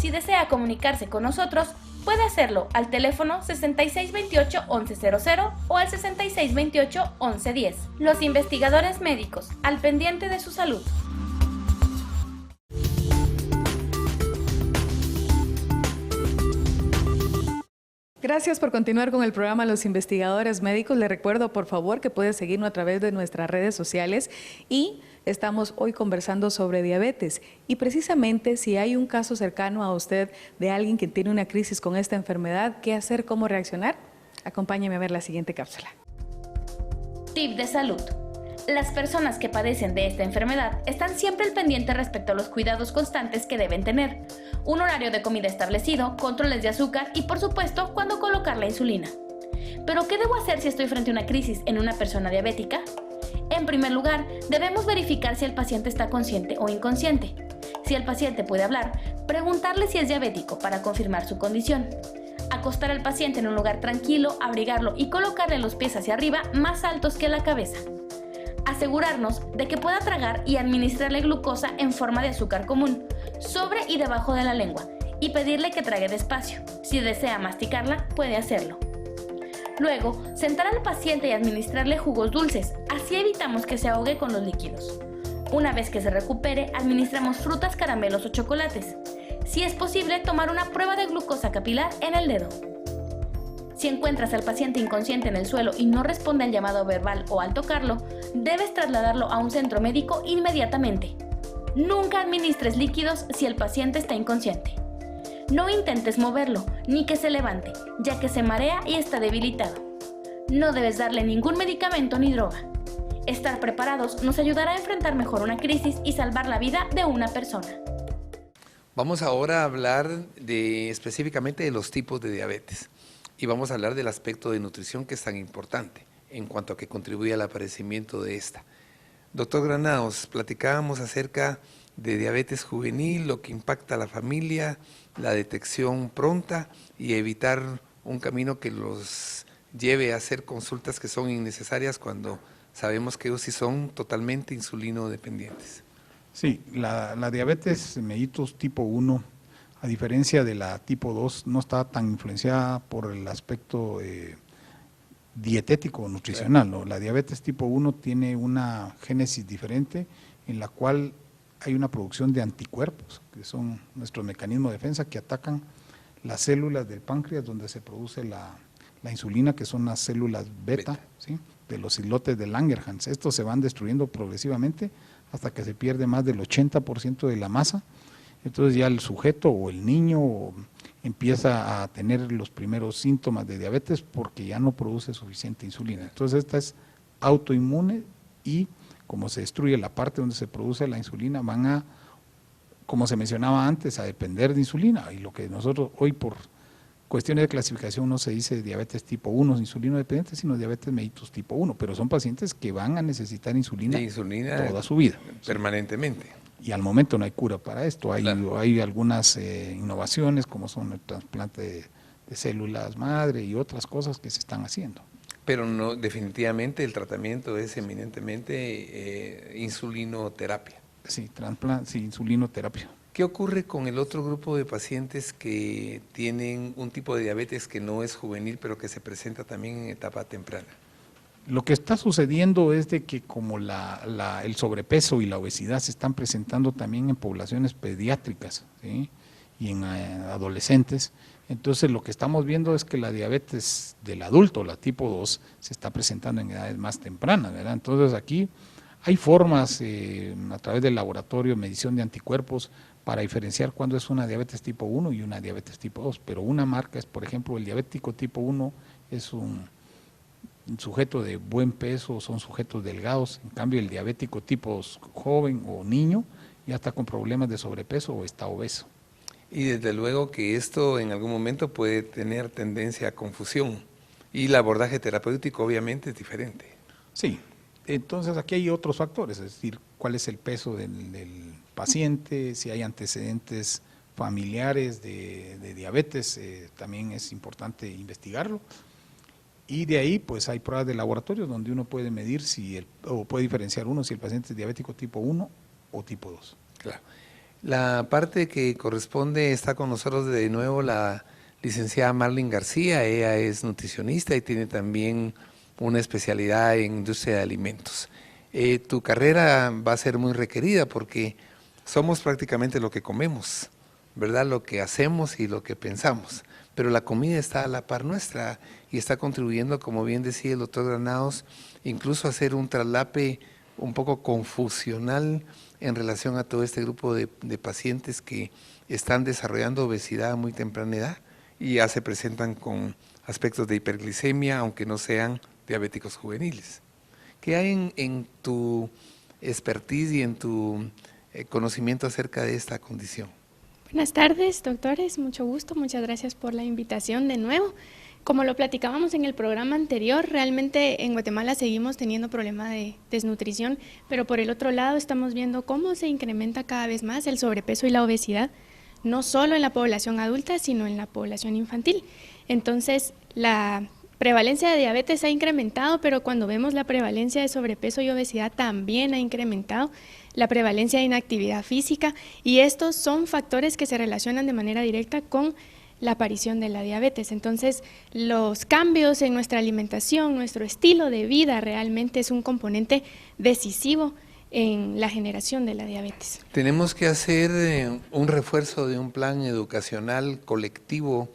Si desea comunicarse con nosotros, puede hacerlo al teléfono 6628-1100 o al 6628-1110. Los investigadores médicos, al pendiente de su salud. Gracias por continuar con el programa Los Investigadores Médicos. Le recuerdo, por favor, que puede seguirnos a través de nuestras redes sociales y estamos hoy conversando sobre diabetes. Y precisamente si hay un caso cercano a usted de alguien que tiene una crisis con esta enfermedad, ¿qué hacer? ¿Cómo reaccionar? Acompáñeme a ver la siguiente cápsula. Tip de salud. Las personas que padecen de esta enfermedad están siempre al pendiente respecto a los cuidados constantes que deben tener, un horario de comida establecido, controles de azúcar y, por supuesto, cuándo colocar la insulina. ¿Pero qué debo hacer si estoy frente a una crisis en una persona diabética? En primer lugar, debemos verificar si el paciente está consciente o inconsciente. Si el paciente puede hablar, preguntarle si es diabético para confirmar su condición. Acostar al paciente en un lugar tranquilo, abrigarlo y colocarle los pies hacia arriba más altos que la cabeza. Asegurarnos de que pueda tragar y administrarle glucosa en forma de azúcar común, sobre y debajo de la lengua, y pedirle que trague despacio. Si desea masticarla, puede hacerlo. Luego, sentar al paciente y administrarle jugos dulces, así evitamos que se ahogue con los líquidos. Una vez que se recupere, administramos frutas, caramelos o chocolates. Si es posible, tomar una prueba de glucosa capilar en el dedo. Si encuentras al paciente inconsciente en el suelo y no responde al llamado verbal o al tocarlo, debes trasladarlo a un centro médico inmediatamente. Nunca administres líquidos si el paciente está inconsciente. No intentes moverlo, ni que se levante, ya que se marea y está debilitado. No debes darle ningún medicamento ni droga. Estar preparados nos ayudará a enfrentar mejor una crisis y salvar la vida de una persona. Vamos ahora a hablar específicamente de los tipos de diabetes. Y vamos a hablar del aspecto de nutrición que es tan importante en cuanto a que contribuye al aparecimiento de esta. Doctor Granados, platicábamos acerca de diabetes juvenil, lo que impacta a la familia, la detección pronta y evitar un camino que los lleve a hacer consultas que son innecesarias cuando sabemos que ellos sí son totalmente insulino dependientes. Sí, la diabetes mellitus tipo 1, a diferencia de la tipo 2, no está tan influenciada por el aspecto dietético o nutricional, ¿no? La diabetes tipo 1 tiene una génesis diferente en la cual hay una producción de anticuerpos, que son nuestro mecanismo de defensa, que atacan las células del páncreas donde se produce la insulina, que son las células beta. ¿Sí? De los islotes de Langerhans. Estos se van destruyendo progresivamente hasta que se pierde más del 80% de la masa. Entonces ya el sujeto o el niño empieza a tener los primeros síntomas de diabetes porque ya no produce suficiente insulina. Entonces esta es autoinmune y como se destruye la parte donde se produce la insulina, van a, como se mencionaba antes, a depender de insulina. Y lo que nosotros hoy por cuestiones de clasificación no se dice diabetes tipo 1 insulino dependiente, sino diabetes mellitus tipo 1, pero son pacientes que van a necesitar insulina toda su vida. Permanentemente. Y al momento no hay cura para esto. Hay algunas innovaciones como son el trasplante de células madre y otras cosas que se están haciendo. Pero no, definitivamente el tratamiento es eminentemente insulinoterapia. Sí, insulinoterapia. ¿Qué ocurre con el otro grupo de pacientes que tienen un tipo de diabetes que no es juvenil, pero que se presenta también en etapa temprana? Lo que está sucediendo es de que como el sobrepeso y la obesidad se están presentando también en poblaciones pediátricas, ¿sí? Y en adolescentes, entonces lo que estamos viendo es que la diabetes del adulto, la tipo 2, se está presentando en edades más tempranas, ¿verdad? Entonces aquí hay formas a través del laboratorio, medición de anticuerpos, para diferenciar cuándo es una diabetes tipo 1 y una diabetes tipo 2, pero una marca es, por ejemplo, el diabético tipo 1 es un sujeto de buen peso, son sujetos delgados, en cambio el diabético tipo joven o niño ya está con problemas de sobrepeso o está obeso. Y desde luego que esto en algún momento puede tener tendencia a confusión y el abordaje terapéutico obviamente es diferente. Sí, entonces aquí hay otros factores, es decir, cuál es el peso del paciente, si hay antecedentes familiares de diabetes, también es importante investigarlo. Y de ahí pues hay pruebas de laboratorio donde uno puede medir o puede diferenciar si el paciente es diabético tipo 1 o tipo 2. Claro. La parte que corresponde está con nosotros de nuevo la licenciada Marlene García. Ella es nutricionista y tiene también una especialidad en industria de alimentos. Tu carrera va a ser muy requerida porque somos prácticamente lo que comemos, ¿verdad? Lo que hacemos y lo que pensamos. Pero la comida está a la par nuestra y está contribuyendo, como bien decía el doctor Granados, incluso a hacer un traslape un poco confusional en relación a todo este grupo de pacientes que están desarrollando obesidad a muy temprana edad y ya se presentan con aspectos de hiperglicemia, aunque no sean diabéticos juveniles. ¿Qué hay en tu expertise y en tu conocimiento acerca de esta condición? Buenas tardes, doctores, mucho gusto, muchas gracias por la invitación de nuevo. Como lo platicábamos en el programa anterior, realmente en Guatemala seguimos teniendo problemas de desnutrición, pero por el otro lado estamos viendo cómo se incrementa cada vez más el sobrepeso y la obesidad, no solo en la población adulta, sino en la población infantil. Entonces, la prevalencia de diabetes ha incrementado, pero cuando vemos la prevalencia de sobrepeso y obesidad también ha incrementado, la prevalencia de inactividad física, y estos son factores que se relacionan de manera directa con la aparición de la diabetes. Entonces, los cambios en nuestra alimentación, nuestro estilo de vida realmente es un componente decisivo en la generación de la diabetes. Tenemos que hacer un refuerzo de un plan educacional colectivo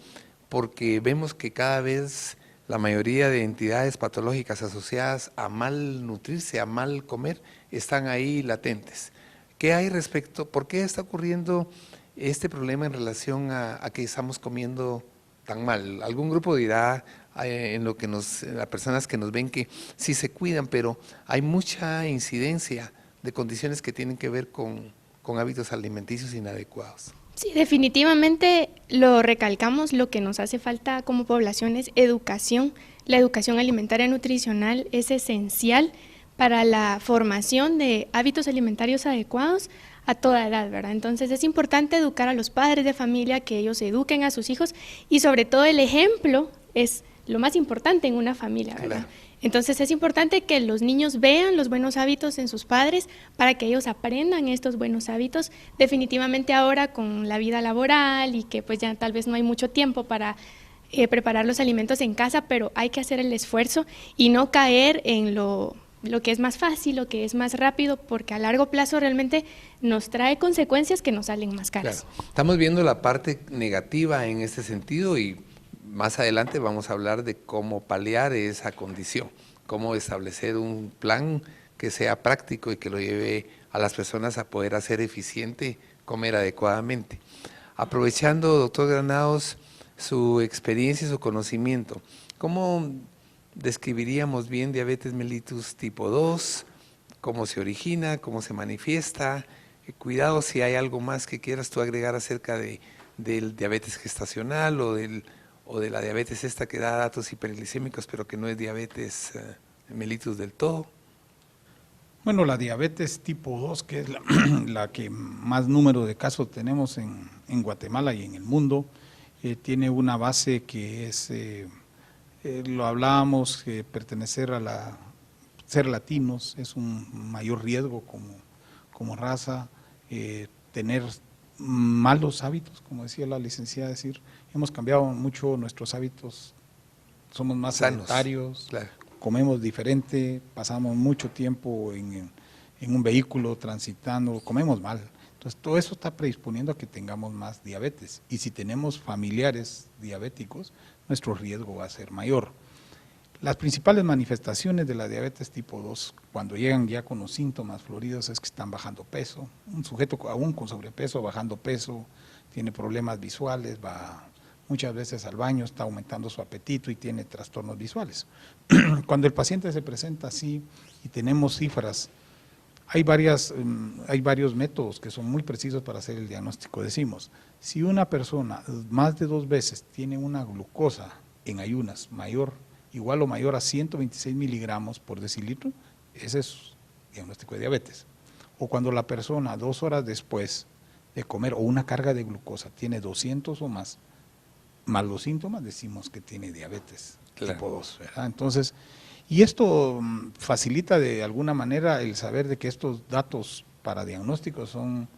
porque vemos que cada vez la mayoría de entidades patológicas asociadas a mal nutrirse, a mal comer, están ahí latentes. ¿Qué hay respecto? ¿Por qué está ocurriendo este problema en relación a que estamos comiendo tan mal? Algún grupo dirá en lo que las personas que nos ven que sí se cuidan, pero hay mucha incidencia de condiciones que tienen que ver con hábitos alimenticios inadecuados. Sí, definitivamente lo recalcamos, lo que nos hace falta como población es educación. La educación alimentaria nutricional es esencial para la formación de hábitos alimentarios adecuados a toda edad, ¿verdad? Entonces es importante educar a los padres de familia, que ellos eduquen a sus hijos y sobre todo el ejemplo es lo más importante en una familia, ¿verdad? Claro. Entonces es importante que los niños vean los buenos hábitos en sus padres para que ellos aprendan estos buenos hábitos. Definitivamente ahora con la vida laboral y que pues ya tal vez no hay mucho tiempo para preparar los alimentos en casa, pero hay que hacer el esfuerzo y no caer en lo que es más fácil, lo que es más rápido, porque a largo plazo realmente nos trae consecuencias que nos salen más caras. Claro. Estamos viendo la parte negativa en este sentido y más adelante vamos a hablar de cómo paliar esa condición, cómo establecer un plan que sea práctico y que lo lleve a las personas a poder hacer eficiente comer adecuadamente. Aprovechando, doctor Granados, su experiencia y su conocimiento, ¿cómo describiríamos bien diabetes mellitus tipo 2? ¿Cómo se origina? ¿Cómo se manifiesta? Cuidado si hay algo más que quieras tú agregar acerca del diabetes gestacional o de la diabetes esta que da datos hiperglicémicos, pero que no es diabetes mellitus del todo. Bueno, la diabetes tipo 2, que es la que más número de casos tenemos en Guatemala y en el mundo, tiene una base que es, lo hablábamos, pertenecer a ser latinos es un mayor riesgo como raza, tener malos hábitos, como decía la licenciada, hemos cambiado mucho nuestros hábitos, somos más sedentarios, claro. Comemos diferente, pasamos mucho tiempo en un vehículo transitando, comemos mal. Entonces todo eso está predisponiendo a que tengamos más diabetes y si tenemos familiares diabéticos, nuestro riesgo va a ser mayor. Las principales manifestaciones de la diabetes tipo 2, cuando llegan ya con los síntomas floridos, es que están bajando peso. Un sujeto aún con sobrepeso, bajando peso, tiene problemas visuales, va muchas veces al baño, está aumentando su apetito y tiene trastornos visuales. Cuando el paciente se presenta así y tenemos cifras, hay varios métodos que son muy precisos para hacer el diagnóstico. Decimos, si una persona más de 2 veces tiene una glucosa en ayunas igual o mayor a 126 miligramos por decilitro, ese es diagnóstico de diabetes. O cuando la persona 2 horas después de comer o una carga de glucosa tiene 200 o más los síntomas, decimos que tiene diabetes tipo 2, ¿verdad? Entonces, y esto facilita de alguna manera el saber de que estos datos para diagnóstico son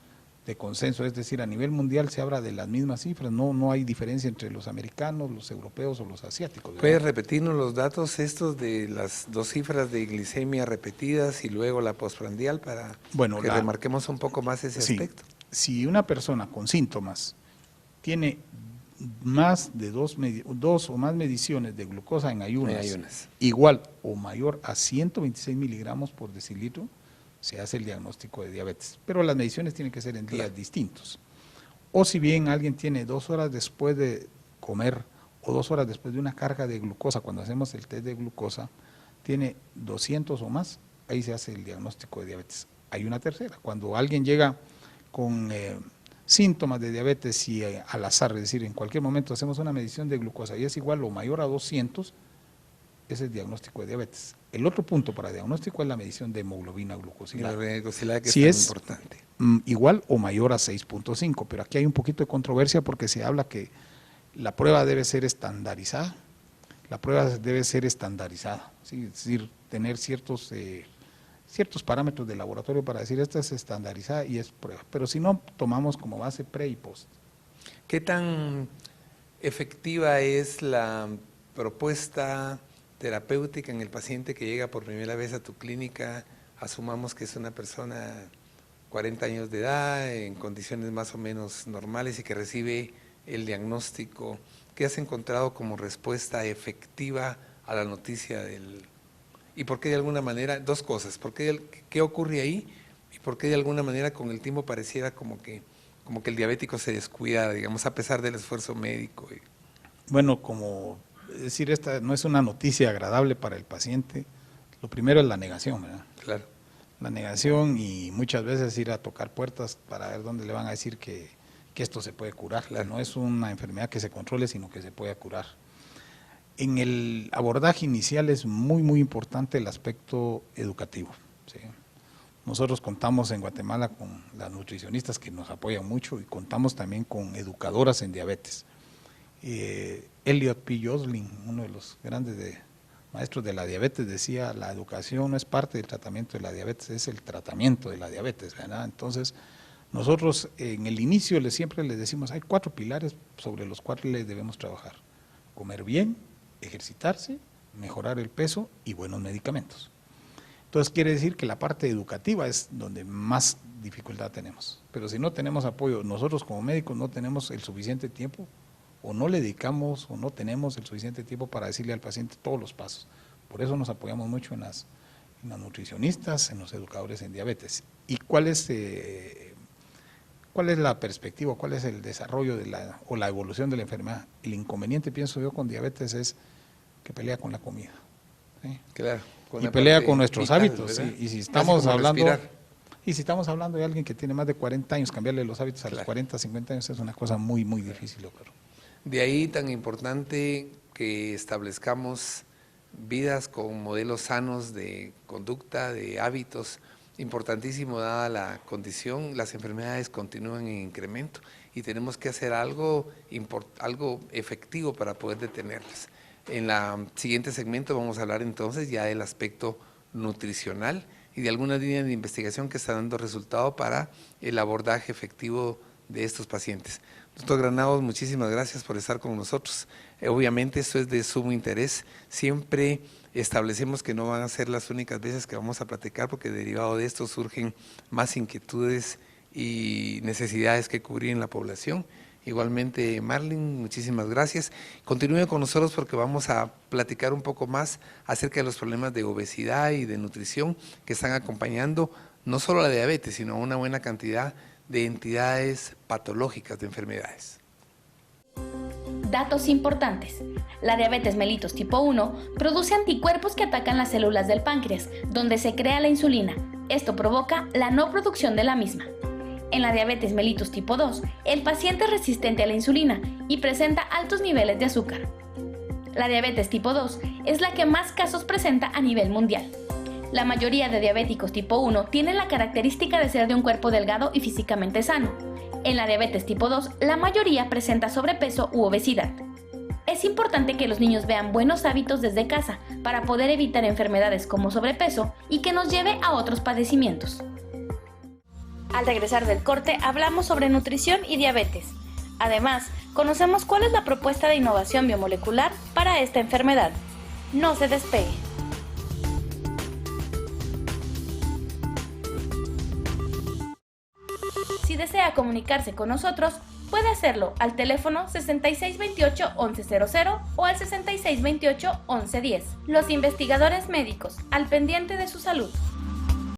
consenso, es decir, a nivel mundial se habla de las mismas cifras, no hay diferencia entre los americanos, los europeos o los asiáticos, ¿verdad? ¿Puedes repetirnos los datos estos de las 2 cifras de glicemia repetidas y luego la postprandial para que remarquemos un poco más ese aspecto? Si una persona con síntomas tiene más de 2 o más mediciones de glucosa en ayunas, igual o mayor a 126 miligramos por decilitro, se hace el diagnóstico de diabetes, pero las mediciones tienen que ser en días distintos. O si bien alguien tiene 2 horas después de comer o 2 horas después de una carga de glucosa, cuando hacemos el test de glucosa, tiene 200 o más, ahí se hace el diagnóstico de diabetes. Hay una tercera, cuando alguien llega con síntomas de diabetes y al azar, es decir, en cualquier momento hacemos una medición de glucosa y es igual o mayor a 200, ese es el diagnóstico de diabetes. El otro punto para diagnóstico es la medición de hemoglobina glucosilada. La glucosilada que si es es importante. Igual o mayor a 6.5, pero aquí hay un poquito de controversia porque se habla que la prueba debe ser estandarizada. La prueba debe ser estandarizada, ¿sí? Es decir, tener ciertos parámetros de laboratorio para decir esta es estandarizada y es prueba. Pero si no, tomamos como base pre y post. ¿Qué tan efectiva es la propuesta terapéutica en el paciente que llega por primera vez a tu clínica? Asumamos que es una persona 40 años de edad, en condiciones más o menos normales y que recibe el diagnóstico. ¿Qué has encontrado como respuesta efectiva a la noticia del...? ¿Y por qué de alguna manera, 2 cosas, qué ocurre ahí y por qué de alguna manera con el tiempo pareciera como que el diabético se descuida, digamos, a pesar del esfuerzo médico? Bueno, es decir, esta no es una noticia agradable para el paciente. Lo primero es la negación, ¿verdad? Claro. La negación y muchas veces ir a tocar puertas para ver dónde le van a decir que esto se puede curar. Claro. No es una enfermedad que se controle, sino que se puede curar. En el abordaje inicial es muy, muy importante el aspecto educativo, ¿sí? Nosotros contamos en Guatemala con las nutricionistas que nos apoyan mucho y contamos también con educadoras en diabetes. Elliot P. Joslin, uno de los grandes maestros de la diabetes, decía: la educación no es parte del tratamiento de la diabetes, es el tratamiento de la diabetes, ¿verdad? Entonces, nosotros en el inicio siempre les decimos, hay 4 pilares sobre los cuales les debemos trabajar: comer bien, ejercitarse, mejorar el peso y buenos medicamentos. Entonces quiere decir que la parte educativa es donde más dificultad tenemos, pero si no tenemos apoyo, nosotros como médicos no tenemos el suficiente tiempo o no le dedicamos o no tenemos el suficiente tiempo para decirle al paciente todos los pasos. Por eso nos apoyamos mucho en las nutricionistas, en los educadores en diabetes. ¿Y cuál es la perspectiva, cuál es el desarrollo o la evolución de la enfermedad? El inconveniente, pienso yo, con diabetes es que pelea con la comida, ¿sí? Claro, y pelea con nuestros vital, hábitos, ¿sí? Y si estamos hablando de alguien que tiene más de 40 años, cambiarle los hábitos a los 40, 50 años es una cosa muy, muy difícil. Claro. De ahí tan importante que establezcamos vidas con modelos sanos de conducta, de hábitos. Importantísimo, dada la condición, las enfermedades continúan en incremento y tenemos que hacer algo efectivo para poder detenerlas. En el siguiente segmento vamos a hablar entonces ya del aspecto nutricional y de algunas líneas de investigación que están dando resultado para el abordaje efectivo de estos pacientes. Doctor Granados, muchísimas gracias por estar con nosotros. Obviamente esto es de sumo interés. Siempre establecemos que no van a ser las únicas veces que vamos a platicar, porque derivado de esto surgen más inquietudes y necesidades que cubrir en la población. Igualmente, Marlene, muchísimas gracias. Continúe con nosotros porque vamos a platicar un poco más acerca de los problemas de obesidad y de nutrición que están acompañando no solo la diabetes, sino una buena cantidad de entidades patológicas de enfermedades. Datos importantes. La diabetes mellitus tipo 1 produce anticuerpos que atacan las células del páncreas, donde se crea la insulina. Esto provoca la no producción de la misma. En la diabetes mellitus tipo 2, el paciente es resistente a la insulina y presenta altos niveles de azúcar. La diabetes tipo 2 es la que más casos presenta a nivel mundial. La mayoría de diabéticos tipo 1 tienen la característica de ser de un cuerpo delgado y físicamente sano. En la diabetes tipo 2, la mayoría presenta sobrepeso u obesidad. Es importante que los niños vean buenos hábitos desde casa para poder evitar enfermedades como sobrepeso y que nos lleve a otros padecimientos. Al regresar del corte, hablamos sobre nutrición y diabetes. Además, conocemos cuál es la propuesta de innovación biomolecular para esta enfermedad. No se despegue. Si desea comunicarse con nosotros, puede hacerlo al teléfono 6628-1100 o al 6628-1110. Los investigadores médicos, al pendiente de su salud.